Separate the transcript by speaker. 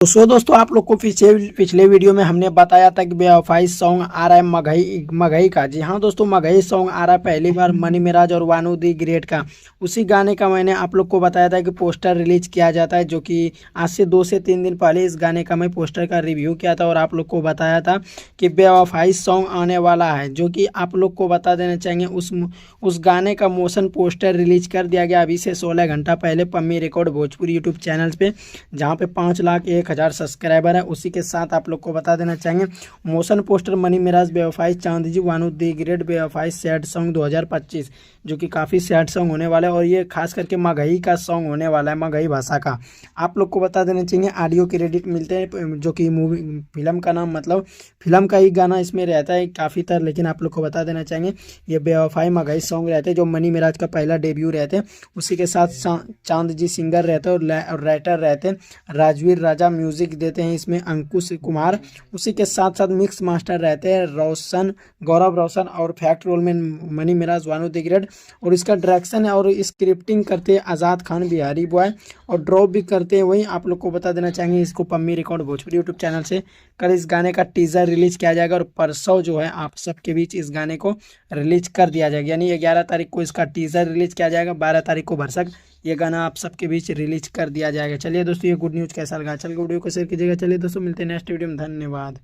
Speaker 1: तो दोस्तों आप लोग को पिछले वीडियो में हमने बताया था कि बेवफाई सॉन्ग आ रहा है मगही मगही का। जी हाँ दोस्तों, मगही सॉन्ग आ रहा है पहली बार मनी मिराज और वानू दी ग्रेट का। उसी गाने का मैंने आप लोग को बताया था कि पोस्टर रिलीज किया जाता है, जो कि आज से 2 से 3 दिन पहले इस गाने का मैं पोस्टर का रिव्यू किया था और आप लोग को बताया था कि बेवफाई सॉन्ग आने वाला है, जो कि आप लोग को बता देना चाहिए। उस गाने का मोशन पोस्टर रिलीज कर दिया गया अभी से 16 घंटा पहले Pammi record Bhojpuri YouTube channel पे, जहाँ पे 5,01,000 सब्सक्राइबर है। उसी के साथ आप लोग को बता देना चाहेंगे मोशन पोस्टर मनी मिराज बेवफाई चांद जी वानू दी ग्रेट बेवफाई सैड सॉन्ग 2025, जो कि काफ़ी सैड सॉन्ग होने वाला है और ये खास करके मगही का सॉन्ग होने वाला है, मगही भाषा का। आप लोग को बता देना चाहिए ऑडियो क्रेडिट मिलते हैं, जो कि मूवी फिल्म का नाम मतलब फिल्म का ही गाना इसमें रहता है काफ़ी तर, लेकिन आप लोग को बता देना चाहेंगे ये बेवफाई मगही सॉन्ग रहते हैं, जो मनी मिराज का पहला डेब्यू रहते हैं। उसी के साथ चांद जी सिंगर रहते हैं और राइटर रहते हैं, राजवीर राजा म्यूजिक देते हैं इसमें अंकुश कुमार। उसी के साथ साथ मिक्स मास्टर रहते हैं रोशन गौरव रोशन और फैक्ट रोल में मनी मिराज वानू दी ग्रेट। और इसका डायरेक्शन और स्क्रिप्टिंग करते हैं आज़ाद खान बिहारी बॉय और ड्रॉप भी करते हैं वही। आप लोग को बता देना चाहेंगे इसको Pammi record Bhojpuri YouTube channel से कल इस गाने का टीजर रिलीज किया जाएगा और परसों जो है आप सबके बीच इस गाने को रिलीज कर दिया जाएगा, यानी 11 तारीख को इसका टीजर रिलीज किया जाएगा, 12 तारीख को भरसक ये गाना आप सबके बीच रिलीज कर दिया जाएगा। चलिए दोस्तों, ये गुड न्यूज़ कैसा लगा, चल वीडियो को शेयर कीजिएगा। चलिए दोस्तों, मिलते हैं नेक्स्ट वीडियो में, धन्यवाद।